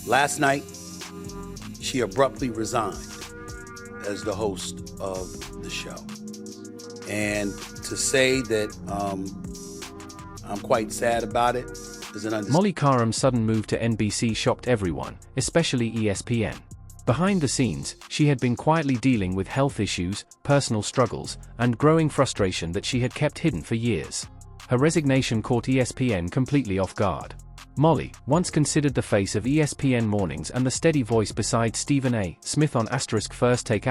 Last night, she abruptly resigned as the host of the show. And to say that I'm quite sad about it is an understatement. Molly Qerim's sudden move to NBC shocked everyone, especially ESPN. Behind the scenes, she had been quietly dealing with health issues, personal struggles, and growing frustration that she had kept hidden for years. Her resignation caught ESPN completely off guard. Molly, once considered the face of ESPN mornings and the steady voice beside Stephen A. Smith on First Take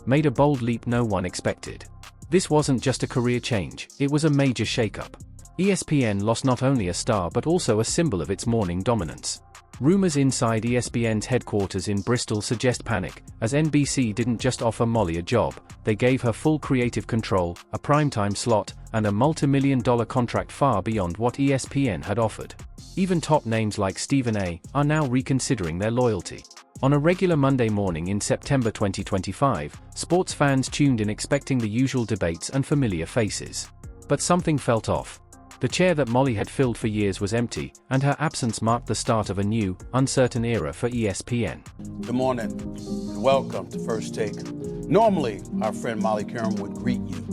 made a bold leap no one expected. This wasn't just a career change, it was a major shakeup. ESPN lost not only a star but also a symbol of its morning dominance. Rumors inside ESPN's headquarters in Bristol suggest panic, as NBC didn't just offer Molly a job, they gave her full creative control, a primetime slot, and a multi-million-dollar contract far beyond what ESPN had offered. Even top names like Stephen A. are now reconsidering their loyalty. On a regular Monday morning in September 2025, sports fans tuned in expecting the usual debates and familiar faces. But something felt off. The chair that Molly had filled for years was empty, and her absence marked the start of a new, uncertain era for ESPN. Good morning, and welcome to First Take. Normally, our friend Molly Qerim would greet you.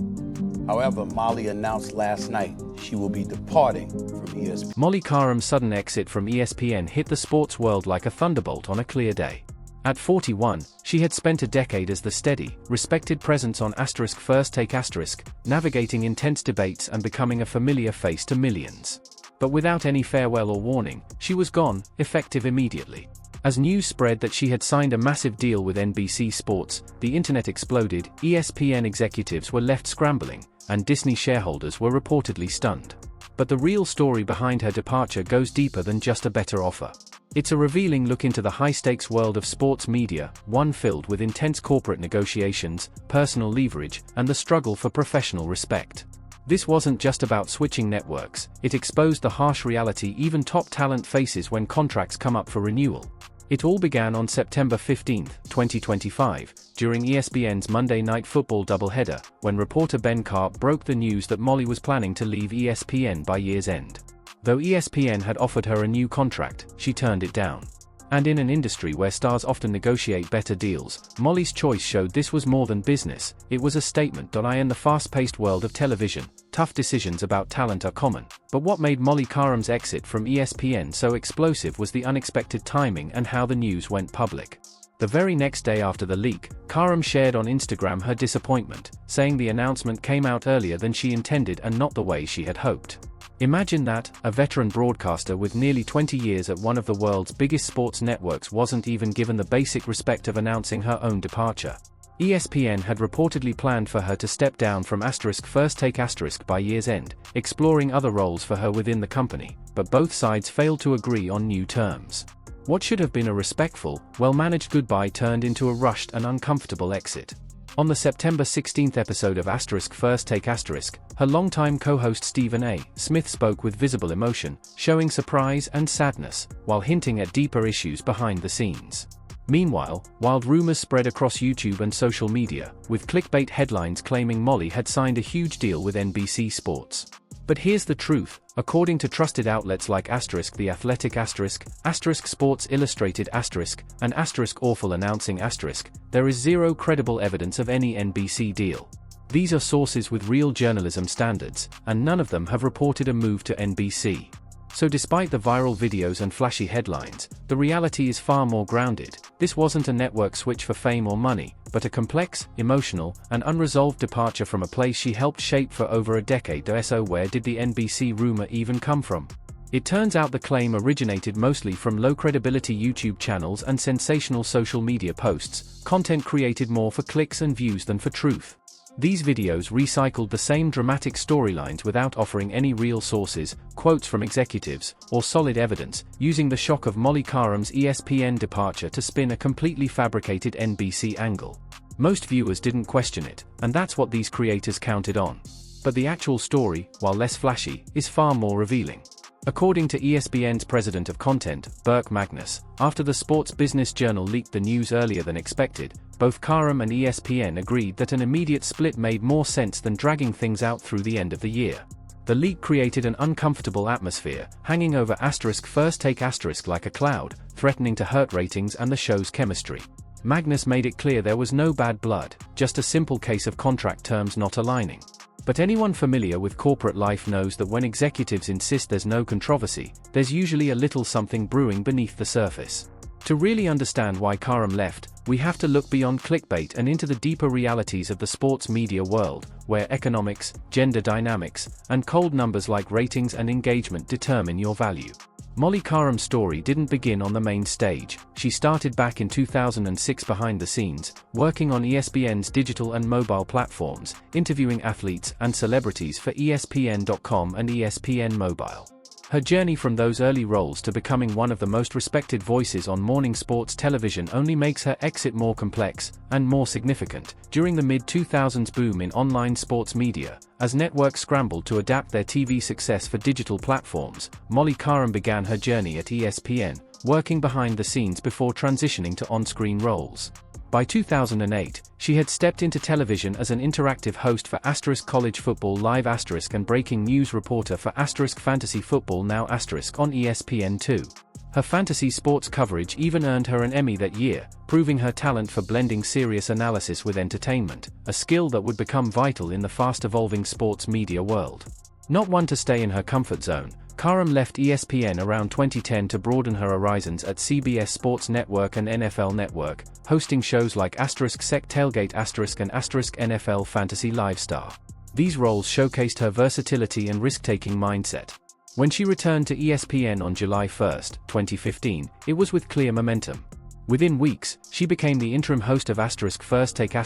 However, Molly announced last night she will be departing from ESPN. Molly Qerim's sudden exit from ESPN hit the sports world like a thunderbolt on a clear day. At 41, she had spent a decade as the steady, respected presence on First Take *, navigating intense debates and becoming a familiar face to millions. But without any farewell or warning, she was gone, effective immediately. As news spread that she had signed a massive deal with NBC Sports, the internet exploded, ESPN executives were left scrambling, and Disney shareholders were reportedly stunned. But the real story behind her departure goes deeper than just a better offer. It's a revealing look into the high-stakes world of sports media, one filled with intense corporate negotiations, personal leverage, and the struggle for professional respect. This wasn't just about switching networks, it exposed the harsh reality even top talent faces when contracts come up for renewal. It all began on September 15, 2025, during ESPN's Monday Night Football doubleheader, when reporter Ben Karp broke the news that Molly was planning to leave ESPN by year's end. Though ESPN had offered her a new contract, she turned it down. And in an industry where stars often negotiate better deals, Molly's choice showed this was more than business, it was a statement. In the fast-paced world of television, tough decisions about talent are common, but what made Molly Qerim's exit from ESPN so explosive was the unexpected timing and how the news went public. The very next day after the leak, Qerim shared on Instagram her disappointment, saying the announcement came out earlier than she intended and not the way she had hoped. Imagine that, a veteran broadcaster with nearly 20 years at one of the world's biggest sports networks wasn't even given the basic respect of announcing her own departure. ESPN had reportedly planned for her to step down from First Take by year's end, exploring other roles for her within the company, but both sides failed to agree on new terms. What should have been a respectful, well-managed goodbye turned into a rushed and uncomfortable exit. On the September 16 episode of First Take *, her longtime co-host Stephen A. Smith spoke with visible emotion, showing surprise and sadness, while hinting at deeper issues behind the scenes. Meanwhile, wild rumors spread across YouTube and social media, with clickbait headlines claiming Molly had signed a huge deal with NBC Sports. But here's the truth, according to trusted outlets like The Athletic *, Sports Illustrated *, and Awful Announcing *, there is zero credible evidence of any NBC deal. These are sources with real journalism standards, and none of them have reported a move to NBC. So despite the viral videos and flashy headlines, the reality is far more grounded. This wasn't a network switch for fame or money, but a complex, emotional, and unresolved departure from a place she helped shape for over a decade. So where did the NBC rumor even come from? It turns out the claim originated mostly from low-credibility YouTube channels and sensational social media posts, content created more for clicks and views than for truth. These videos recycled the same dramatic storylines without offering any real sources, quotes from executives, or solid evidence, using the shock of Molly Qerim's ESPN departure to spin a completely fabricated NBC angle. Most viewers didn't question it, and that's what these creators counted on. But the actual story, while less flashy, is far more revealing. According to ESPN's president of content, Burke Magnus, after the Sports Business Journal leaked the news earlier than expected, both Qerim and ESPN agreed that an immediate split made more sense than dragging things out through the end of the year. The leak created an uncomfortable atmosphere, hanging over First Take like a cloud, threatening to hurt ratings and the show's chemistry. Magnus made it clear there was no bad blood, just a simple case of contract terms not aligning. But anyone familiar with corporate life knows that when executives insist there's no controversy, there's usually a little something brewing beneath the surface. To really understand why Qerim left, we have to look beyond clickbait and into the deeper realities of the sports media world, where economics, gender dynamics, and cold numbers like ratings and engagement determine your value. Molly Qerim's story didn't begin on the main stage. She started back in 2006 behind the scenes, working on ESPN's digital and mobile platforms, interviewing athletes and celebrities for ESPN.com and ESPN Mobile. Her journey from those early roles to becoming one of the most respected voices on morning sports television only makes her exit more complex and more significant. During the mid-2000s boom in online sports media, as networks scrambled to adapt their TV success for digital platforms, Molly Qerim began her journey at ESPN, working behind the scenes before transitioning to on-screen roles. By 2008, she had stepped into television as an interactive host for College Football Live and breaking news reporter for Fantasy Football Now on ESPN2. Her fantasy sports coverage even earned her an Emmy that year, proving her talent for blending serious analysis with entertainment, a skill that would become vital in the fast-evolving sports media world. Not one to stay in her comfort zone, Qerim left ESPN around 2010 to broaden her horizons at CBS Sports Network and NFL Network, hosting shows like *Sec Tailgate* and *NFL Fantasy Live Star. These roles showcased her versatility and risk-taking mindset. When she returned to ESPN on July 1, 2015, it was with clear momentum. Within weeks, she became the interim host of First Take*,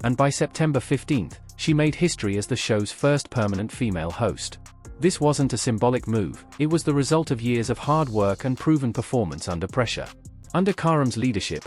and by September 15, she made history as the show's first permanent female host. This wasn't a symbolic move, it was the result of years of hard work and proven performance under pressure. Under Qerim's leadership,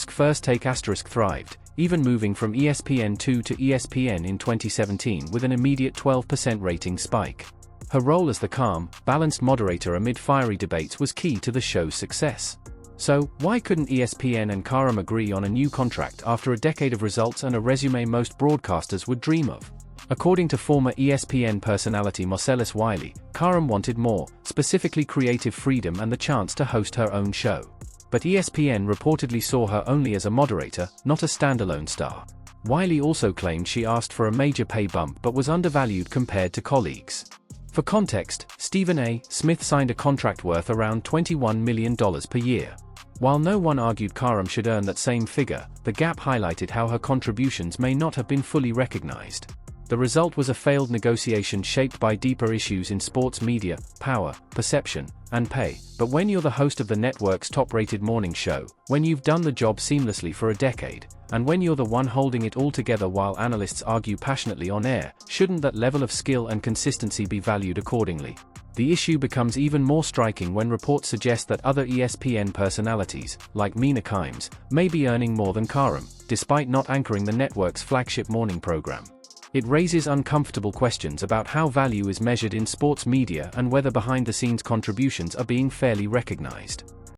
First Take*, thrived, even moving from ESPN2 to ESPN in 2017 with an immediate 12% rating spike. Her role as the calm, balanced moderator amid fiery debates was key to the show's success. So, why couldn't ESPN and Qerim agree on a new contract after a decade of results and a resume most broadcasters would dream of? According to former ESPN personality Marcellus Wiley, Qerim wanted more, specifically creative freedom and the chance to host her own show. But ESPN reportedly saw her only as a moderator, not a standalone star. Wiley also claimed she asked for a major pay bump but was undervalued compared to colleagues. For context, Stephen A. Smith signed a contract worth around $21 million per year. While no one argued Qerim should earn that same figure, the gap highlighted how her contributions may not have been fully recognized. The result was a failed negotiation shaped by deeper issues in sports media, power, perception, and pay. But when you're the host of the network's top-rated morning show, when you've done the job seamlessly for a decade, and when you're the one holding it all together while analysts argue passionately on air, shouldn't that level of skill and consistency be valued accordingly? The issue becomes even more striking when reports suggest that other ESPN personalities, like Mina Kimes, may be earning more than Qerim, despite not anchoring the network's flagship morning program. It raises uncomfortable questions about how value is measured in sports media and whether behind-the-scenes contributions are being fairly recognized.